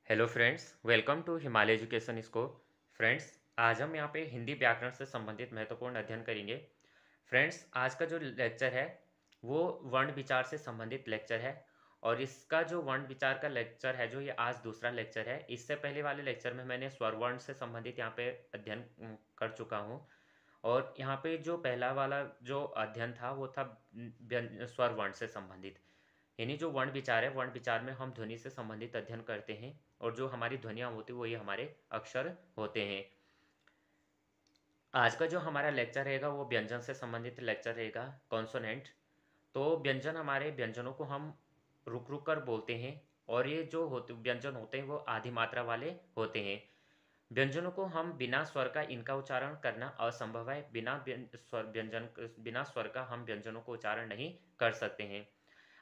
Hello friends, welcome to Himalaya education scope. Friends, आज हम यहाँ पे हिंदी व्याकरण से संबंधित महत्वपूर्ण अध्ययन करेंगे। फ्रेंड्स, आज का जो लेक्चर है वो वर्ण विचार से संबंधित लेक्चर है। और इसका जो वर्ण विचार का लेक्चर है जो ये आज दूसरा लेक्चर है। इससे पहले वाले लेक्चर में मैंने स्वर वर्ण से संबंधित यहाँ पे अध्ययन कर चुका हूँ। और यहाँ पे जो पहला वाला जो अध्ययन था वो था स्वर वर्ण से संबंधित। यानी जो वर्ण विचार है, वर्ण विचार में हम ध्वनि से संबंधित अध्ययन करते हैं। और जो हमारी ध्वनियाँ होती है वो ये हमारे अक्षर होते हैं। आज का जो हमारा लेक्चर रहेगा वो व्यंजन से संबंधित लेक्चर रहेगा, कॉन्सोनेंट। तो व्यंजन, हमारे व्यंजनों को हम रुक रुक कर बोलते हैं। और ये जो होते व्यंजन होते हैं वो आधी मात्रा वाले होते हैं। व्यंजनों को हम बिना स्वर का इनका उच्चारण करना असंभव है। बिना स्वर का हम व्यंजनों को उच्चारण नहीं कर सकते हैं।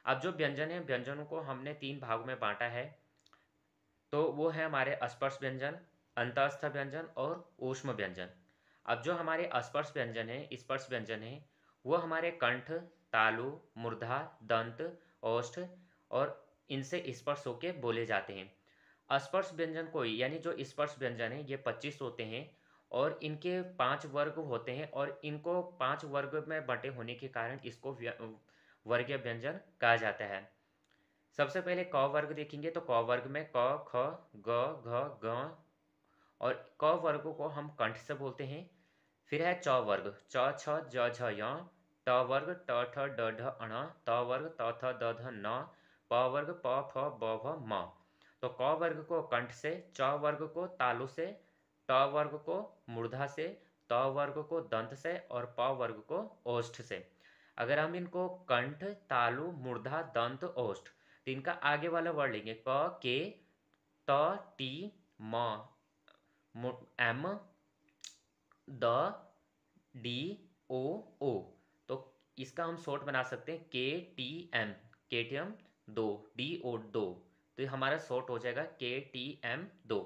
अब जो व्यंजन है, व्यंजनों को हमने 3 भागों में बांटा है। तो वो है हमारे स्पर्श व्यंजन, अंतःस्थ व्यंजन और ऊष्म व्यंजन। अब जो हमारे स्पर्श व्यंजन है वो हमारे कंठ, तालु, मूर्धा, दंत, ओष्ठ और इनसे स्पर्श होके बोले जाते हैं। स्पर्श व्यंजन कोई, यानी जो स्पर्श व्यंजन है ये 25 होते हैं। और इनके 5 वर्ग होते हैं और इनको 5 वर्ग में बंटे होने के कारण इसको वर्गीय व्यंजन कहा जाता है। सबसे पहले क वर्ग देखेंगे तो क वर्ग में क, ख, ग, घ, ग। और क वर्ग को हम कंठ से बोलते हैं। फिर है च वर्ग, च, छ, ज, झ, य। ट वर्ग, ट, ठ, ड, ढ, अण। त वर्ग, त, थ, द, ध, न। प वर्ग, प, फ, ब, भ, म। तो क वर्ग को कंठ से, च वर्ग को तालु से, ट वर्ग को मूर्धा से, त वर्ग को दंत से और प वर्ग को ओष्ठ से। अगर हम इनको कंठ, तालु, मूर्धा, दंत, ओष्ठ, तो इनका आगे वाला वर्ड लेंगे क, के, त, टी, म, एम, द, डी, ओ, ओ। तो इसका हम शॉर्ट बना सकते हैं K T M, K T M 2, D O 2। तो ये हमारा शॉर्ट हो जाएगा के टी एम 2।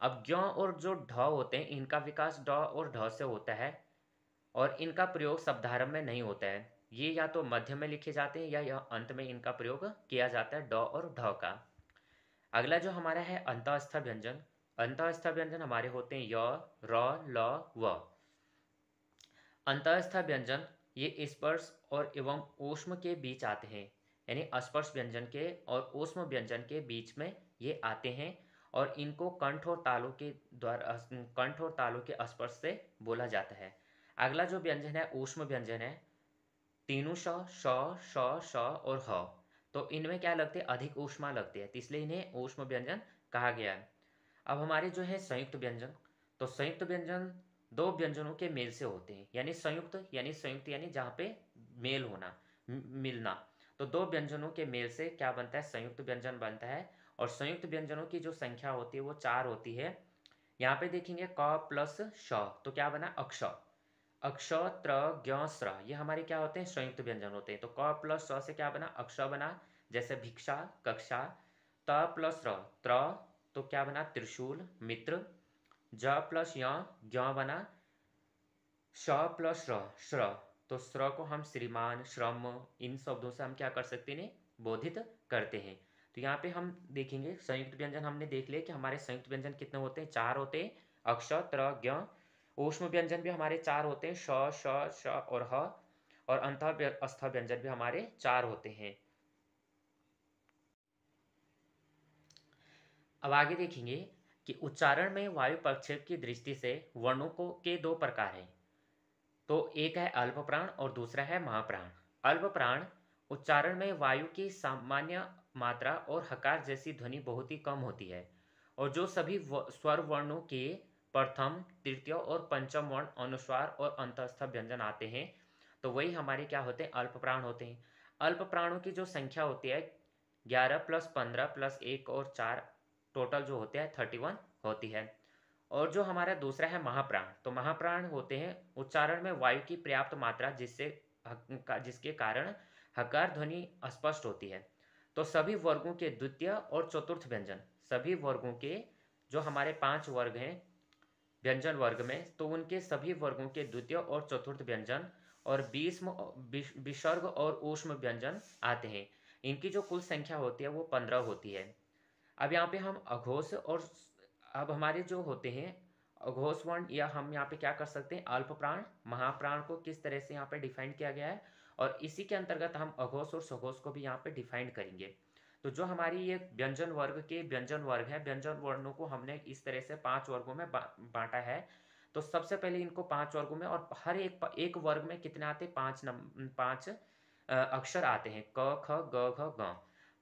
अब ज्यों और जो ढ होते हैं इनका विकास ड और ढ से होता है। और इनका प्रयोग शब्दारंभ में नहीं होता है। ये या तो मध्य में लिखे जाते हैं या यह अंत में इनका प्रयोग किया जाता है, ड और ढ का। अगला जो हमारा है अंतःस्थ व्यंजन। अंतःस्थ व्यंजन हमारे होते हैं य, र, ल, व। अंतःस्थ व्यंजन ये स्पर्श और एवं ऊष्म के बीच आते हैं। यानी स्पर्श व्यंजन के और ऊष्म व्यंजन के बीच में ये आते हैं। और इनको कंठ और तालु के द्वारा, कंठ और तालु के स्पर्श से बोला जाता है। अगला जो व्यंजन है ऊष्म व्यंजन है। तीनों श, श, श और ह। तो इनमें क्या लगते हैं, अधिक ऊष्मा लगती है, तो इसलिए इन्हें ऊष्म व्यंजन कहा गया है। अब हमारे जो है संयुक्त व्यंजन। तो संयुक्त व्यंजन दो व्यंजनों के मेल से होते हैं। यानी संयुक्त यानी जहाँ पे मेल होना, मिलना। तो दो व्यंजनों के मेल से क्या बनता है, संयुक्त व्यंजन बनता है। और संयुक्त व्यंजनों की जो संख्या होती है वो 4 होती है। यहाँ पे देखेंगे क प्लस श, तो क्या बना, अक्ष। अक्ष, त्र, ज्ञ, स्र, ये हमारे क्या होते हैं, संयुक्त व्यंजन होते हैं। तो क प्लस स से क्या बना, अक्ष बना, जैसे भिक्षा, कक्षा। त प्लस र, त्र, तो क्या बना, त्रिशूल, मित्र। ज प्लस य, ज्ञ बना। श प्लस र, श्र, तो श्र को हम श्रीमान, श्रम, इन शब्दों से हम क्या कर सकते हैं, बोधित करते हैं। तो यहाँ पे हम देखेंगे संयुक्त व्यंजन, हमने देख लिया कि हमारे संयुक्त व्यंजन कितने होते हैं, 4 होते हैं। अक्ष, त्र, ज्ञ। ऊष्म व्यंजन भी हमारे 4 होते हैं, श, श, श और ह। और अंतःस्थ व्यंजन भी हमारे 4 होते हैं। अब आगे देखेंगे कि उच्चारण में वायु प्रक्षेप की दृष्टि से वर्णों को के 2 प्रकार हैं। तो एक है अल्प प्राण और दूसरा है महाप्राण। अल्प प्राण उच्चारण में वायु की सामान्य मात्रा और हकार जैसी ध्वनि बहुत ही कम होती है। और जो सभी स्वर वर्णों के प्रथम, तृतीय और पंचम वर्ण अनुस्वार और अंतस्थ व्यंजन आते हैं, तो वही हमारे क्या होते हैं, अल्प प्राण होते हैं। अल्प प्राणों की जो संख्या होती है 11 प्लस 15 प्लस 1 और 4, टोटल जो होते हैं 31 होती है। और जो हमारा दूसरा है महाप्राण, तो महाप्राण होते हैं उच्चारण में वायु की पर्याप्त मात्रा जिसके कारण हकार ध्वनि स्पष्ट होती है। तो सभी वर्गों के द्वितीय और चतुर्थ व्यंजन, सभी वर्गों के जो हमारे 5 वर्ग हैं व्यंजन वर्ग में, तो उनके सभी वर्गों के द्वितीय और चतुर्थ व्यंजन और बीस्म, विसर्ग और ऊष्म व्यंजन आते हैं। इनकी जो कुल संख्या होती है वो 15 होती है। अब यहाँ पे हम अघोष और अब हमारे जो होते हैं अघोष वर्ण, या हम यहाँ पे क्या कर सकते हैं, अल्प प्राण महाप्राण को किस तरह से यहाँ पे डिफाइन किया गया है, और इसी के अंतर्गत हम अघोष और सघोष को भी यहाँ पे डिफाइन करेंगे। तो जो हमारी ये व्यंजन वर्ग के व्यंजन वर्ग है, व्यंजन वर्णों को हमने इस तरह से 5 वर्गों में बांटा है। तो सबसे पहले इनको 5 वर्गों में, और हर एक वर्ग में कितने आते हैं, 5 अक्षर आते हैं, क ख ग घ ग।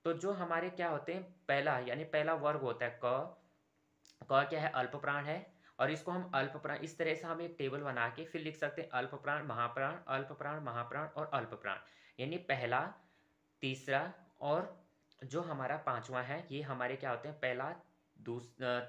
तो जो हमारे क्या होते हैं, पहला यानी पहला वर्ग होता है क क्या है, अल्प प्राण है, और इसको हम अल्प प्राण, इस तरह से हम एक टेबल बना के फिर लिख सकते हैं अल्प प्राण महाप्राण, अल्प प्राण महाप्राण और अल्प प्राण। यानी पहला, तीसरा और जो हमारा पांचवा है, ये हमारे क्या होते हैं, पहला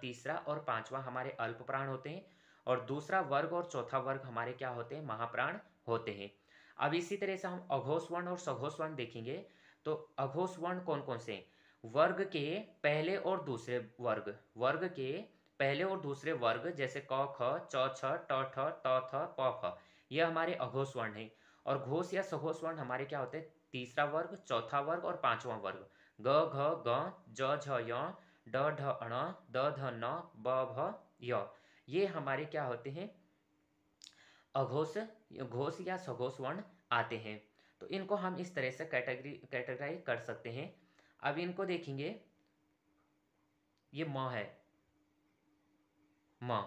तीसरा और पांचवा हमारे अल्प प्राण होते हैं, और दूसरा वर्ग और चौथा वर्ग हमारे क्या होते हैं, महाप्राण होते हैं। अब इसी तरह से हम अघोष वर्ण और सघोष वर्ण देखेंगे। तो अघोष वर्ण कौन कौन से, वर्ग के पहले और दूसरे वर्ग, वर्ग के पहले और दूसरे वर्ग, जैसे क ख च छ ट ठ त थ प फ, ये हमारे अघोष वर्ण है। और घोष या सघोष वर्ण हमारे क्या होते हैं, तीसरा वर्ग, चौथा वर्ग और पांचवा वर्ग, ग घ ग, ज झ य, ड ढ अण, द ध न, ब भ य, ये हमारे क्या होते हैं, अघोष घोष या सघोष वर्ण आते हैं। तो इनको हम इस तरह से कैटेगराइज कर सकते हैं। अब इनको देखेंगे, ये म है, म।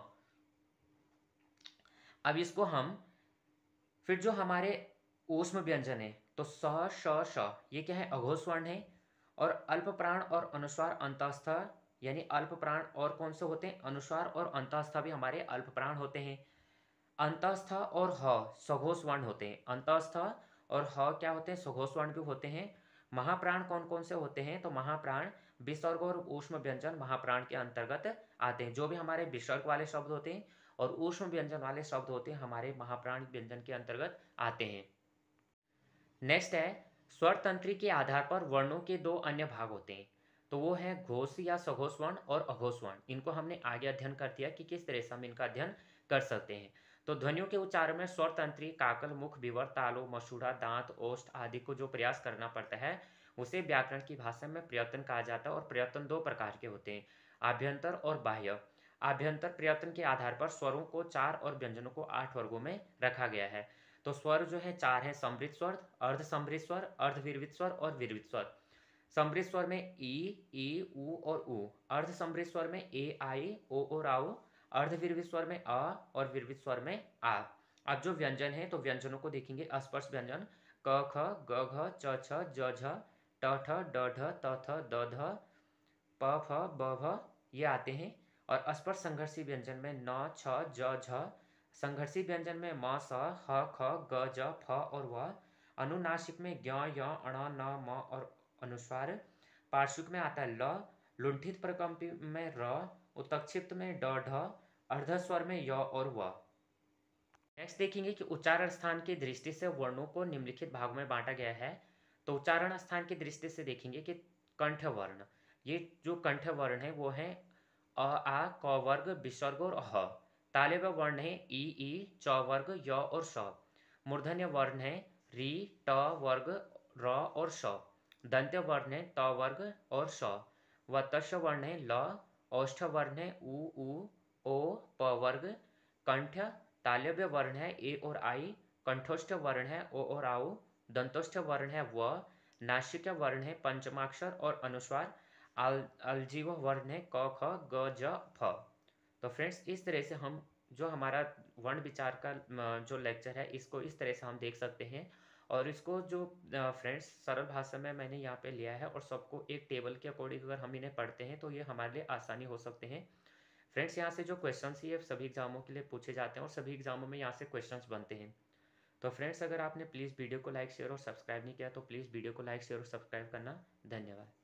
अब इसको हम फिर जो हमारे ऊष्म व्यंजन है, तो स श श, ये क्या है, अघोष वर्ण है। और अल्प प्राण और अनुस्वार अंतस्थ, यानी अल्प प्राण और कौन से होते हैं, अनुस्वार और अंतस्थ भी हमारे अल्प प्राण होते हैं। अंतस्थ और ह सघोष वर्ण होते हैं, अंतस्थ और ह क्या होते हैं, सघोष वर्ण भी होते हैं। महाप्राण कौन कौन से होते हैं, तो महाप्राण विसर्ग और ऊष्म व्यंजन महाप्राण के अंतर्गत आते हैं। जो भी हमारे विसर्ग वाले शब्द होते हैं और ऊष्म व्यंजन वाले शब्द होते हैं, हमारे महाप्राण व्यंजन के अंतर्गत आते हैं। नेक्स्ट है, स्वर तंत्री के आधार पर वर्णों के 2 अन्य भाग होते हैं। तो वो है घोष या सघोष वर्ण और अघोष वर्ण। इनको हमने आगे अध्ययन कर दिया कि किस तरह से हम इनका अध्ययन कर सकते हैं। तो ध्वनियों के उच्चारण में स्वर तंत्री, काकल, मुख, विवर, तालु, मसूड़ा, दांत, ओष्ठ आदि को जो प्रयास करना पड़ता है, उसे व्याकरण की भाषा में प्रयत्न कहा जाता है। और प्रयत्न 2 प्रकार के होते हैं, आभ्यंतर और बाह्य। आभ्यंतर प्रयत्न के आधार पर स्वरों को 4 और व्यंजनों को 8 वर्गों में रखा गया है। तो स्वर जो है 4 है, समृद्ध स्वर, अर्ध समृद्ध स्वर, अर्धविरवित स्वर और विरवित स्वर। समृद्ध स्वर में ई, उ और उ। अर्ध समृद्ध स्वर में ए, आई, ओ और आओ। अर्धविरवित स्वर में अ और विरवित स्वर में आ। अब जो व्यंजन है, तो व्यंजनों को देखेंगे। स्पर्श व्यंजन क ख ग घ च छ ज झ ट ठ ड ढ त थ द ध प फ ब भ, ये आते हैं। और स्पर्श संघर्षी व्यंजन में न छ ज झ। संघर्षी व्यंजन में म स ह ख ग ज फ और व। अनुनासिक में ज्ञ य अण न म और अनुस्वार। पार्श्विक में आता है ल। लुंठित प्रकंपी में र। उत्तक्षिप्त में ड ढ। अर्धस्वर में य और व। नेक्स्ट देखेंगे कि उच्चारण स्थान की दृष्टि से वर्णों को निम्नलिखित भागों में बांटा गया है। तो उच्चारण स्थान की दृष्टि से देखेंगे कि कंठ वर्ण, ये जो कंठ वर्ण है वो है अ आ क वर्ग विसर्ग और ह। तालव्य वर्ण है ई च वर्ग य और श। मूर्धन्य वर्ण है री ट वर्ग र और श। दंत्य वर्ण है त वर्ग और श। वत्स्य वर्ण है ल। औष्ठ वर्ण है उ ओ प वर्ग। कंठ तालव्य वर्ण है ए और आई। कंठोष्ठ वर्ण है ओ और आओ। दंतोष्ठ वर्ण है व। नासिक वर्ण है पंचमाक्षर और अनुस्वार। अलजीव वर्ण है क ख ग ज फ। तो फ्रेंड्स, इस तरह से हम जो हमारा वर्ण विचार का जो लेक्चर है, इसको इस तरह से हम देख सकते हैं। और इसको जो फ्रेंड्स सरल भाषा में मैंने यहाँ पे लिया है, और सबको एक टेबल के अकॉर्डिंग अगर हम इन्हें पढ़ते हैं तो ये हमारे लिए आसानी हो सकते हैं। फ्रेंड्स, यहाँ से जो क्वेश्चंस ये सभी एग्जामों के लिए पूछे जाते हैं और सभी एग्जामों में यहाँ से क्वेश्चंस बनते हैं। तो फ्रेंड्स, अगर आपने प्लीज़ वीडियो को लाइक शेयर और सब्सक्राइब नहीं किया तो प्लीज़ वीडियो को लाइक शेयर और सब्सक्राइब करना। धन्यवाद।